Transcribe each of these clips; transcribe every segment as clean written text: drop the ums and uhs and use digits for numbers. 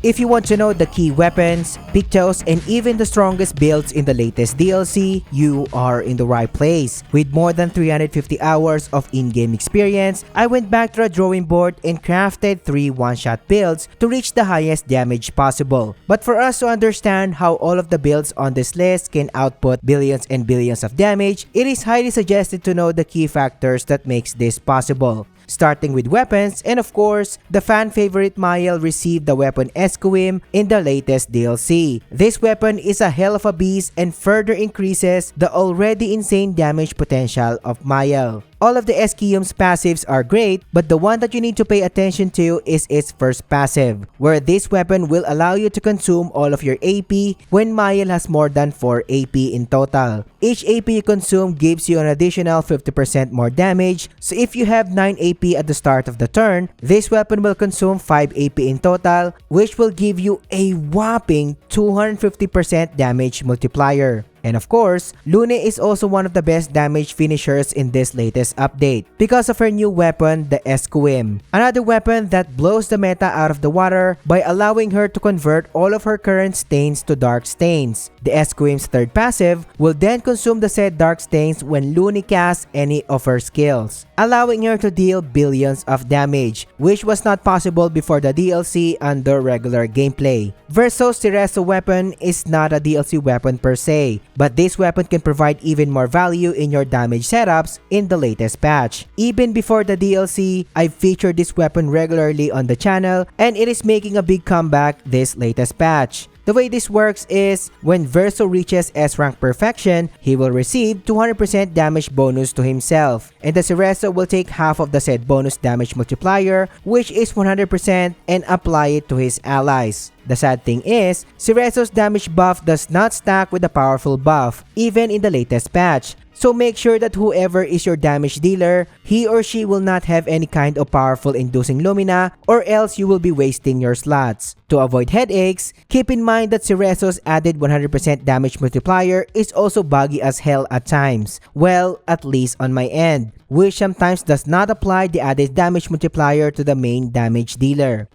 If you want to know the key weapons, Pictos, and even the strongest builds in the latest DLC, you are in the right place. With more than 350 hours of in-game experience, I went back to the drawing board and crafted 3 one-shot builds to reach the highest damage possible. But for us to understand how all of the builds on this list can output billions and billions of damage, it is highly suggested to know the key factors that makes this possible. Starting with weapons, and of course, the fan favorite Mael received the weapon Escuim in the latest DLC. This weapon is a hell of a beast and further increases the already insane damage potential of Mael. All of the Escuim's passives are great, but the one that you need to pay attention to is its first passive, where this weapon will allow you to consume all of your AP when Mael has more than 4 AP in total. Each AP you consume gives you an additional 50% more damage, so if you have 9 AP at the start of the turn, this weapon will consume 5 AP in total, which will give you a whopping 250% damage multiplier. And of course, Lune is also one of the best damage finishers in this latest update because of her new weapon, the Escuim. Another weapon that blows the meta out of the water by allowing her to convert all of her current stains to dark stains. The Escuim's third passive will then consume the said dark stains when Lune casts any of her skills, allowing her to deal billions of damage, which was not possible before the DLC under regular gameplay. Versus Cerezo weapon is not a DLC weapon per se, but this weapon can provide even more value in your damage setups in the latest patch. Even before the DLC, I've featured this weapon regularly on the channel and it is making a big comeback this latest patch. The way this works is, when Verso reaches S-rank perfection, he will receive 200% damage bonus to himself, and the Cerezo will take half of the said bonus damage multiplier, which is 100%, and apply it to his allies. The sad thing is, Cerezo's damage buff does not stack with the powerful buff, even in the latest patch. So make sure that whoever is your damage dealer, he or she will not have any kind of powerful inducing Lumina, or else you will be wasting your slots. To avoid headaches, keep in mind that Cerezo's added 100% damage multiplier is also buggy as hell at times. Well, at least on my end, which sometimes does not apply the added damage multiplier to the main damage dealer.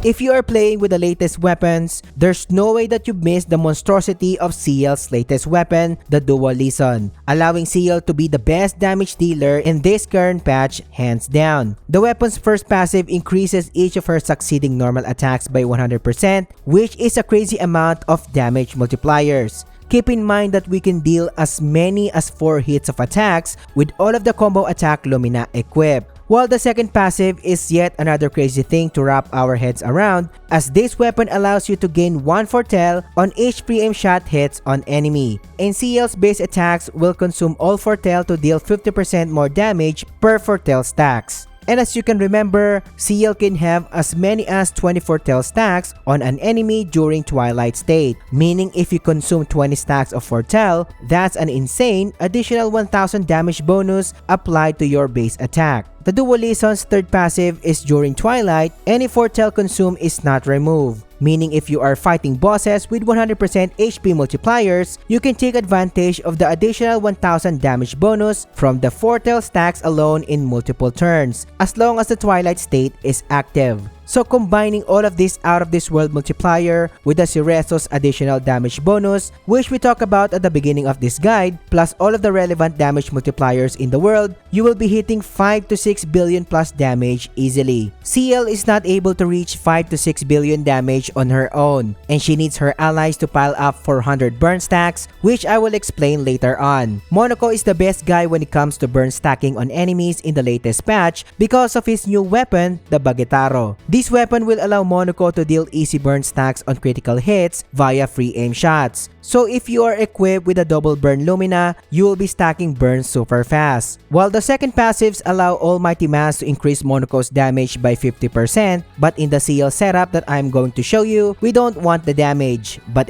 If you are playing with the latest weapons, there's no way that you miss the monstrosity of CL's latest weapon, the Duollison, allowing CL to be the best damage dealer in this current patch hands down. The weapon's first passive increases each of her succeeding normal attacks by 100%, which is a crazy amount of damage multipliers. Keep in mind that we can deal as many as 4 hits of attacks with all of the combo attack Lumina equipped. While the second passive is yet another crazy thing to wrap our heads around, as this weapon allows you to gain 1 foretell on each pre-aim shot hits on enemy. And CL's base attacks will consume all foretell to deal 50% more damage per foretell stacks. And as you can remember, CL can have as many as 20 foretell stacks on an enemy during Twilight state, meaning if you consume 20 stacks of foretell, that's an insane additional 1000 damage bonus applied to your base attack. The Duollison's third passive is during Twilight, any foretell consumed is not removed, meaning if you are fighting bosses with 100% HP multipliers, you can take advantage of the additional 1000 damage bonus from the foretell stacks alone in multiple turns, as long as the Twilight state is active. So combining all of this out of this world multiplier with the Cerezo's additional damage bonus, which we talk about at the beginning of this guide, plus all of the relevant damage multipliers in the world, you will be hitting 5 to 6 billion plus damage easily. CL is not able to reach 5 to 6 billion damage on her own, and she needs her allies to pile up 400 burn stacks, which I will explain later on. Monaco is the best guy when it comes to burn stacking on enemies in the latest patch because of his new weapon, the Baguetaro. This weapon will allow Monaco to deal easy burn stacks on critical hits via free aim shots. So if you are equipped with a double burn Lumina, you will be stacking burns super fast. While the second passives allow Almighty Mass to increase Monaco's damage by 50%, but in the CL setup that I'm going to show you, we don't want the damage, but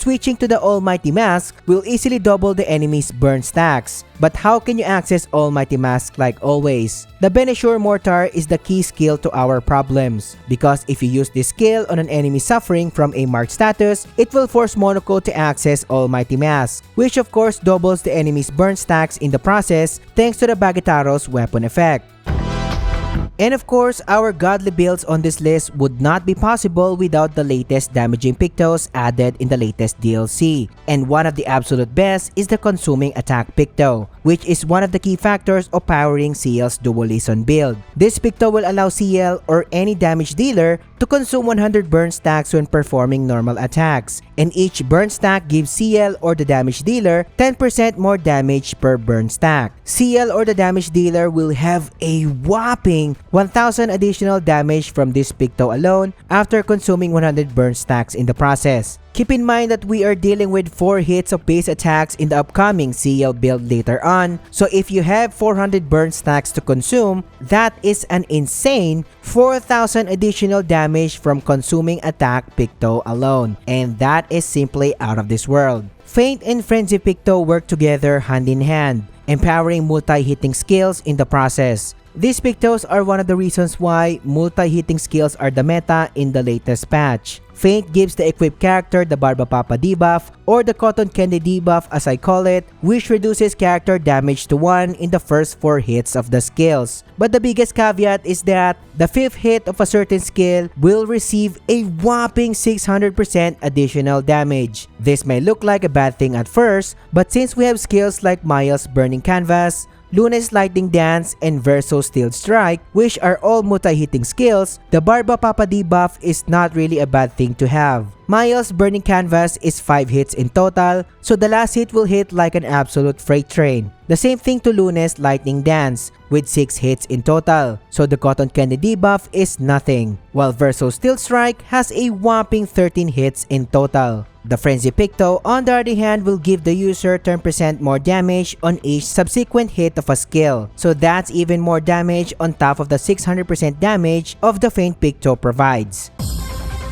switching to the Almighty Mask will easily double the enemy's burn stacks. But how can you access Almighty Mask like always? The Benisure Mortar is the key skill to our problems, because if you use this skill on an enemy suffering from a marked status, it will force Monaco to access Almighty Mask, which of course doubles the enemy's burn stacks in the process thanks to the Baguetaro's weapon effect. And of course, our godly builds on this list would not be possible without the latest damaging Pictos added in the latest DLC. And one of the absolute best is the consuming attack Picto, which is one of the key factors of powering CL's Duollison build. This Picto will allow CL or any damage dealer to consume 100 burn stacks when performing normal attacks, and each burn stack gives CL or the damage dealer 10% more damage per burn stack. CL or the damage dealer will have a whopping 1000 additional damage from this Picto alone after consuming 100 burn stacks in the process. Keep in mind that we are dealing with 4 hits of base attacks in the upcoming CL build later on, so if you have 400 burn stacks to consume, that is an insane 4000 additional damage from consuming attack Picto alone, and that is simply out of this world. Feint and Frenzy Picto work together hand in hand, empowering multi-hitting skills in the process. These Pictos are one of the reasons why multi-hitting skills are the meta in the latest patch. Feint gives the equipped character the Barba Papa debuff, or the Cotton Candy debuff as I call it, which reduces character damage to 1 in the first 4 hits of the skills. But the biggest caveat is that the 5th hit of a certain skill will receive a whopping 600% additional damage. This may look like a bad thing at first, but since we have skills like Miles Burning Canvas, Luna's Lightning Dance, and Verso Steel Strike, which are all multi-hitting skills, the Barba Papa debuff is not really a bad thing to have. Miles Burning Canvas is 5 hits in total, so the last hit will hit like an absolute freight train. The same thing to Luna's Lightning Dance, with 6 hits in total, so the Cotton Candy debuff is nothing, while Verso Steel Strike has a whopping 13 hits in total. The Frenzy Picto, on the other hand, will give the user 10% more damage on each subsequent hit of a skill, so that's even more damage on top of the 600% damage of the Feint Picto provides.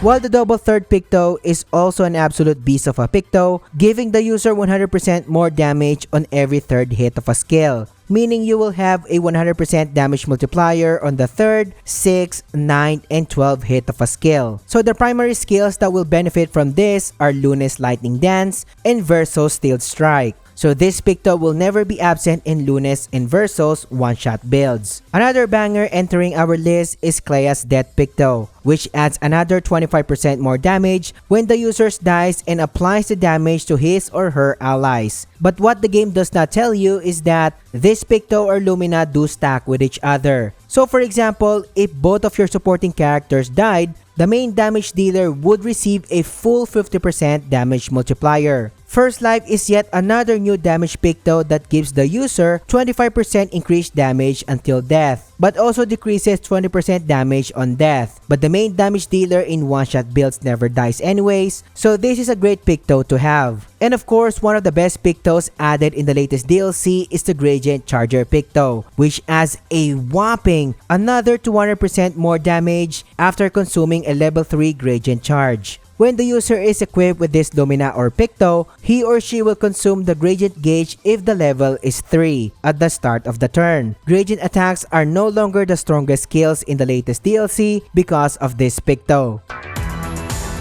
While the double third Picto is also an absolute beast of a Picto, giving the user 100% more damage on every third hit of a skill, meaning you will have a 100% damage multiplier on the 3rd, 6th, 9th, and 12th hit of a skill. So the primary skills that will benefit from this are Luna's Lightning Dance and Verso Steel Strike. So this Picto will never be absent in Luna's and Verso's one-shot builds. Another banger entering our list is Clair's Death Picto, which adds another 25% more damage when the user dies and applies the damage to his or her allies. But what the game does not tell you is that this Picto or Lumina do stack with each other. So for example, if both of your supporting characters died, the main damage dealer would receive a full 50% damage multiplier. First Life is yet another new damage Picto that gives the user 25% increased damage until death, but also decreases 20% damage on death. But the main damage dealer in one-shot builds never dies anyways, so this is a great Picto to have. And of course, one of the best Pictos added in the latest DLC is the Gradient Charger Picto, which adds a whopping another 200% more damage after consuming a level 3 Gradient Charge. When the user is equipped with this Lumina or Picto, he or she will consume the Gradient Gauge if the level is 3 at the start of the turn. Gradient attacks are no longer the strongest skills in the latest DLC because of this Picto.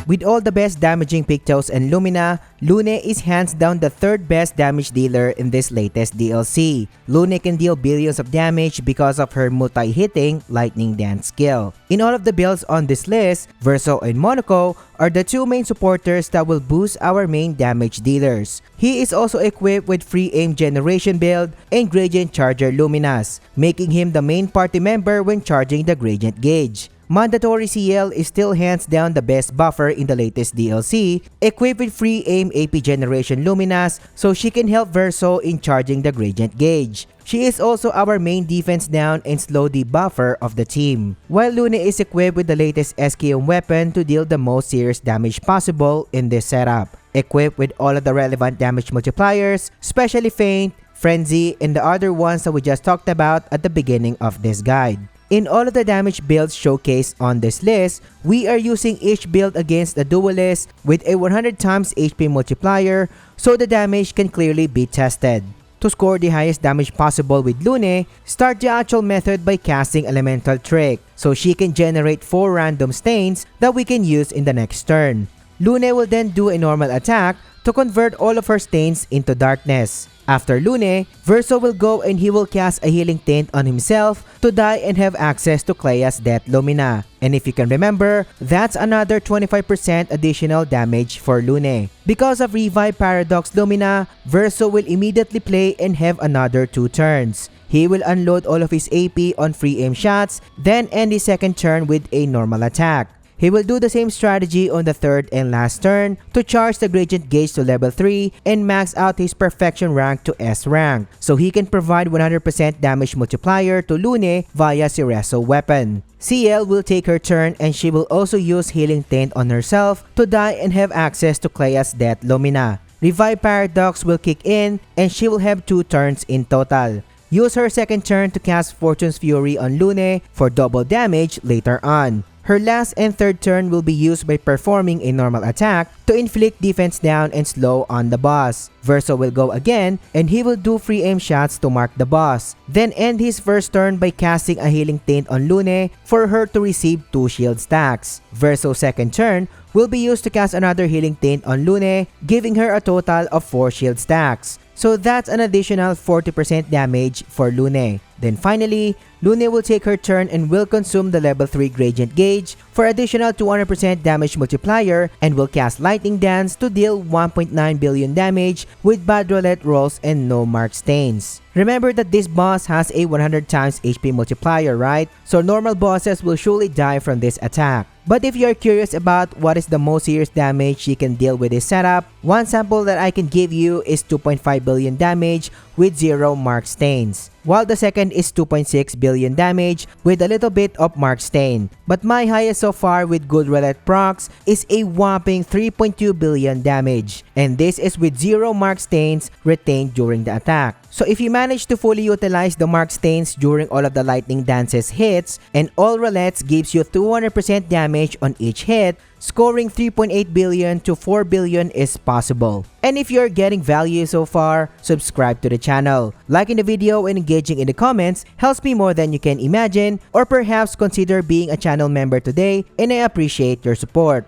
With all the best damaging Pictos and Lumina, Lune is hands down the 3rd best damage dealer in this latest DLC. Lune can deal billions of damage because of her multi-hitting Lightning Dance skill. In all of the builds on this list, Verso and Monaco are the 2 main supporters that will boost our main damage dealers. He is also equipped with free aim generation build and Gradient Charger Luminas, making him the main party member when charging the Gradient Gauge. Mandatory CL is still hands down the best buffer in the latest DLC, equipped with free aim AP generation Luminas so she can help Verso in charging the Gradient Gauge. She is also our main defense down and slow debuffer of the team, while Lune is equipped with the latest SKM weapon to deal the most serious damage possible in this setup, equipped with all of the relevant damage multipliers, especially Feint, Frenzy, and the other ones that we just talked about at the beginning of this guide. In all of the damage builds showcased on this list, we are using each build against the duelist with a 100 times HP multiplier so the damage can clearly be tested. To score the highest damage possible with Lune, start the actual method by casting Elemental Trick so she can generate 4 random stains that we can use in the next turn. Lune will then do a normal attack to convert all of her stains into darkness. After Lune, Verso will go and he will cast a healing tint on himself to die and have access to Claia's Death Lumina. And if you can remember, that's another 25% additional damage for Lune. Because of Revive Paradox Lumina, Verso will immediately play and have another 2 turns. He will unload all of his AP on free aim shots, then end his second turn with a normal attack. He will do the same strategy on the third and last turn to charge the Gradient Gauge to level 3 and max out his Perfection rank to S rank, so he can provide 100% damage multiplier to Lune via Cerezo weapon. CL will take her turn and she will also use Healing Tint on herself to die and have access to Claia's Death Lumina. Revive Paradox will kick in and she will have 2 turns in total. Use her second turn to cast Fortune's Fury on Lune for double damage later on. Her last and third turn will be used by performing a normal attack to inflict defense down and slow on the boss. Verso will go again and he will do free aim shots to mark the boss. Then end his first turn by casting a healing tint on Lune for her to receive 2 shield stacks. Verso's second turn will be used to cast another healing tint on Lune, giving her a total of 4 shield stacks. So that's an additional 40% damage for Lune. Then finally, Lune will take her turn and will consume the level 3 Gradient Gauge for additional 200% damage multiplier and will cast Lightning Dance to deal 1.9 billion damage with bad roulette rolls and no mark stains. Remember that this boss has a 100 times HP multiplier, right? So normal bosses will surely die from this attack. But if you are curious about what is the most serious damage she can deal with this setup, one sample that I can give you is 2.5 billion damage with 0 mark stains, while the second is 2.6 billion damage with a little bit of mark stain. But my highest so far with good roulette procs is a whopping 3.2 billion damage, and this is with 0 mark stains retained during the attack. So if you manage to fully utilize the mark stains during all of the Lightning Dance's hits, and all roulettes gives you 200% damage on each hit, scoring 3.8 billion to 4 billion is possible. And if you're getting value so far, subscribe to the channel. Liking the video and engaging in the comments helps me more than you can imagine, or perhaps consider being a channel member today, and I appreciate your support.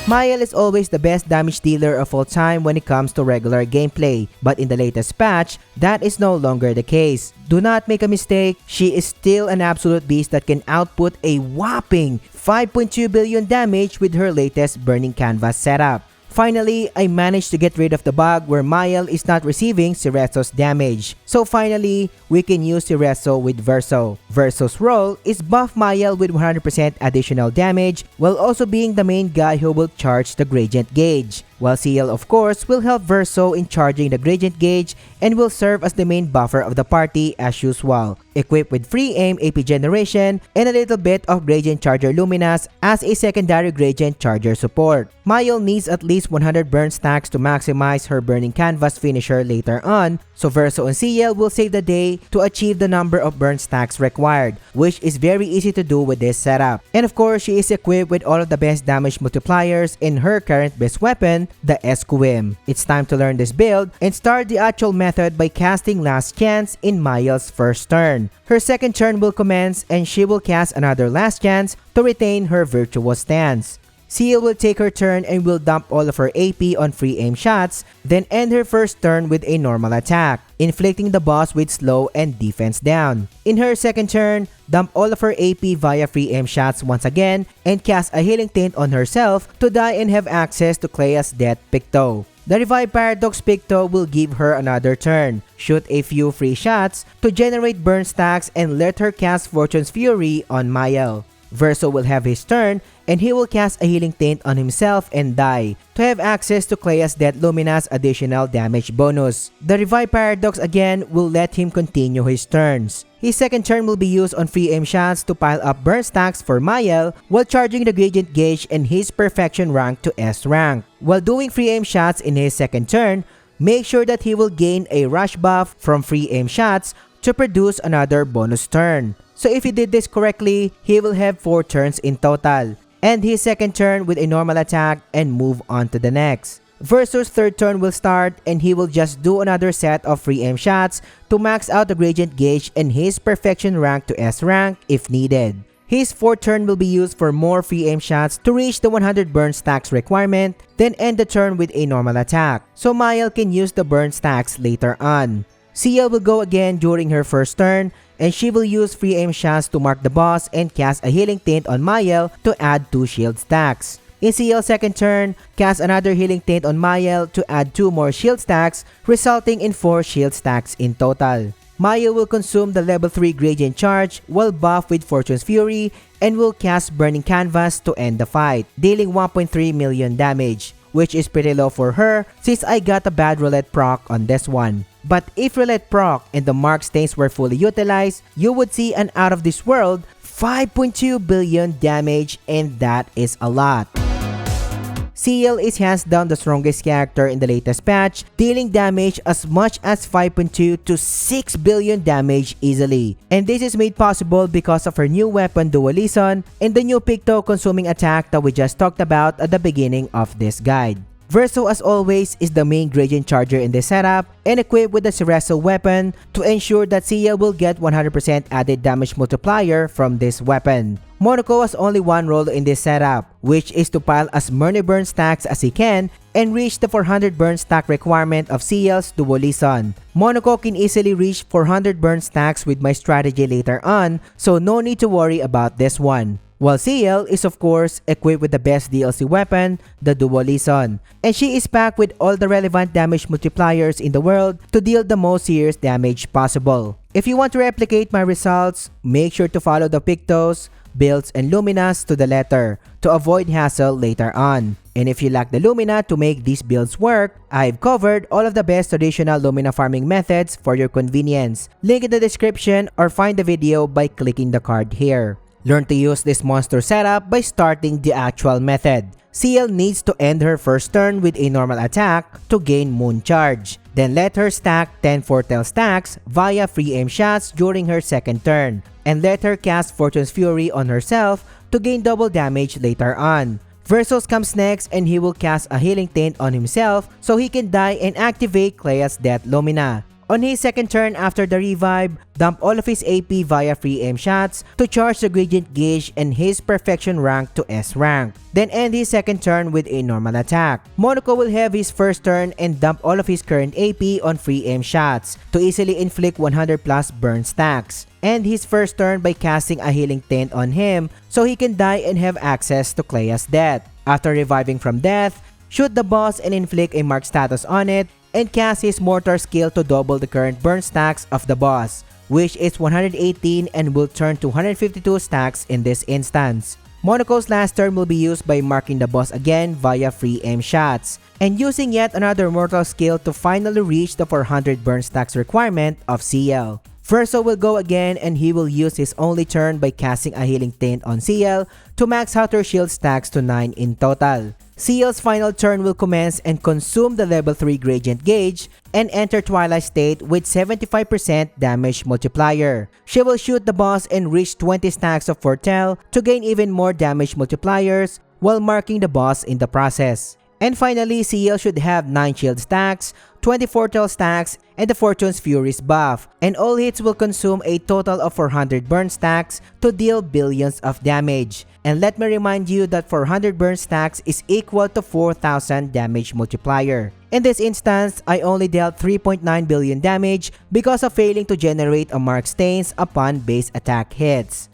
Mael is always the best damage dealer of all time when it comes to regular gameplay, but in the latest patch, that is no longer the case. Do not make a mistake, she is still an absolute beast that can output a whopping 5.2 billion damage with her latest Burning Canvas setup. Finally, I managed to get rid of the bug where Mael is not receiving Cerezo's damage. So finally, we can use Cerezo with Verso. Verso's role is buff Mael with 100% additional damage while also being the main guy who will charge the Gradient Gauge. While CL of course will help Verso in charging the Gradient Gauge and will serve as the main buffer of the party as usual, equipped with free aim AP generation and a little bit of Gradient Charger Luminas as a secondary Gradient Charger support. Mael needs at least 100 burn stacks to maximize her Burning Canvas finisher later on, so Verso and CL will save the day to achieve the number of burn stacks required, which is very easy to do with this setup. And of course, she is equipped with all of the best damage multipliers in her current best weapon, the Escuim. It's time to learn this build and start the actual method by casting Last Chance in Mael's first turn. Her second turn will commence and she will cast another Last Chance to retain her virtuous stance. CL will take her turn and will dump all of her AP on free aim shots, then end her first turn with a normal attack, inflicting the boss with slow and defense down. In her second turn, dump all of her AP via free aim shots once again and cast a healing tint on herself to die and have access to Clair's Death Picto. The Revive Paradox Picto will give her another turn, shoot a few free shots to generate burn stacks and let her cast Fortune's Fury on Mael. Verso will have his turn and he will cast a healing tint on himself and die to have access to Claia's Death Lumina's additional damage bonus. The Revive Paradox again will let him continue his turns. His second turn will be used on free aim shots to pile up burn stacks for Mael while charging the Gradient Gauge and his Perfection rank to S rank. While doing free aim shots in his second turn, make sure that he will gain a rush buff from free aim shots to produce another bonus turn. So if he did this correctly, he will have 4 turns in total. End his second turn with a normal attack and move on to the next. Verso's third turn will start and he will just do another set of free aim shots to max out the Gradient Gauge and his Perfection rank to S rank if needed. His 4th turn will be used for more free aim shots to reach the 100 burn stacks requirement, then end the turn with a normal attack, so Mayel can use the burn stacks later on. CL will go again during her 1st turn, and she will use free aim shots to mark the boss and cast a healing tint on Mayel to add 2 shield stacks. In CL's 2nd turn, cast another healing tint on Mayel to add 2 more shield stacks, resulting in 4 shield stacks in total. Mayel will consume the level 3 gradient charge while buffed with Fortune's Fury and will cast Burning Canvas to end the fight, dealing 1.3 million damage, which is pretty low for her since I got a bad roulette proc on this one. But if roulette proc and the mark stains were fully utilized, you would see an out of this world 5.2 billion damage, and that is a lot. CL is hands down the strongest character in the latest patch, dealing damage as much as 5.2 to 6 billion damage easily. And this is made possible because of her new weapon Duollison and the new Picto consuming attack that we just talked about at the beginning of this guide. Verso, as always, is the main gradient charger in this setup and equipped with the Cereso weapon to ensure that CL will get 100% added damage multiplier from this weapon. Monaco has only one role in this setup, which is to pile as many burn stacks as he can and reach the 400 burn stack requirement of CL's Duollison. Monaco can easily reach 400 burn stacks with my strategy later on, so no need to worry about this one. While CL is of course equipped with the best DLC weapon, the Duollison, and she is packed with all the relevant damage multipliers in the world to deal the most serious damage possible. If you want to replicate my results, make sure to follow the Pictos, builds, and Luminas to the letter to avoid hassle later on. And if you lack the Lumina to make these builds work, I've covered all of the best traditional Lumina farming methods for your convenience. Link in the description or find the video by clicking the card here. Learn to use this monster setup by starting the actual method. CL needs to end her 1st turn with a normal attack to gain Moon Charge. Then let her stack 10 Foretell stacks via free aim shots during her 2nd turn. And let her cast Fortune's Fury on herself to gain double damage later on. Versus comes next and he will cast a healing tint on himself so he can die and activate Clea's Death Lumina. On his 2nd turn after the revive, dump all of his AP via free aim shots to charge the gradient gauge and his perfection rank to S rank. Then end his 2nd turn with a normal attack. Monaco will have his 1st turn and dump all of his current AP on free aim shots to easily inflict 100 plus burn stacks. End his 1st turn by casting a healing tint on him so he can die and have access to Clea's death. After reviving from death, shoot the boss and inflict a mark status on it, and cast his mortar skill to double the current burn stacks of the boss, which is 118 and will turn to 152 stacks in this instance. Monaco's last turn will be used by marking the boss again via free aim shots, and using yet another mortal skill to finally reach the 400 burn stacks requirement of CL. Verso will go again and he will use his only turn by casting a healing tint on CL to max out her shield stacks to 9 in total. CL's final turn will commence and consume the level 3 gradient gauge and enter Twilight State with 75% damage multiplier. She will shoot the boss and reach 20 stacks of Foretell to gain even more damage multipliers while marking the boss in the process. And finally, CL should have 9 shield stacks, 20 Foretell stacks, and the Fortune's Fury's buff, and all hits will consume a total of 400 burn stacks to deal billions of damage. And let me remind you that 400 burn stacks is equal to 4,000 damage multiplier. In this instance, I only dealt 3.9 billion damage because of failing to generate a mark stains upon base attack hits.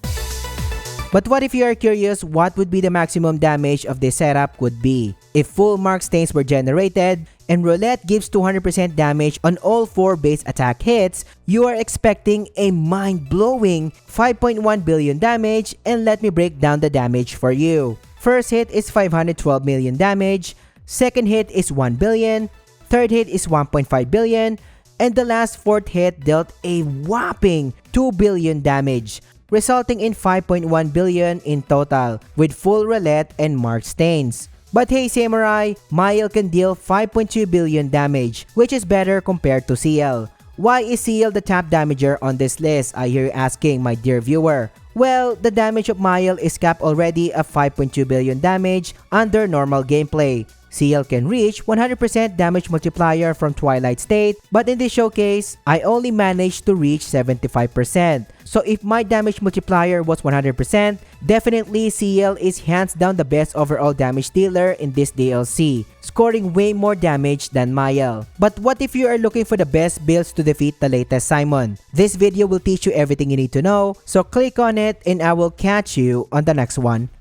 But what if you are curious what would be the maximum damage of this setup could be? If full mark stains were generated and roulette gives 200% damage on all 4 base attack hits, you are expecting a mind-blowing 5.1 billion damage, and let me break down the damage for you. First hit is 512 million damage, second hit is 1 billion, third hit is 1.5 billion, and the last 4th hit dealt a whopping 2 billion damage, resulting in 5.1 billion in total with full roulette and mark stains. But hey Samurai, Mayel can deal 5.2 billion damage, which is better compared to CL. Why is CL the top damager on this list, I hear you asking, my dear viewer? Well, the damage of Mayel is capped already at 5.2 billion damage under normal gameplay. CL can reach 100% damage multiplier from Twilight State, but in this showcase, I only managed to reach 75%. So if my damage multiplier was 100%, definitely CL is hands down the best overall damage dealer in this DLC, scoring way more damage than Mael. But what if you are looking for the best builds to defeat the latest Simon? This video will teach you everything you need to know, so click on it and I will catch you on the next one.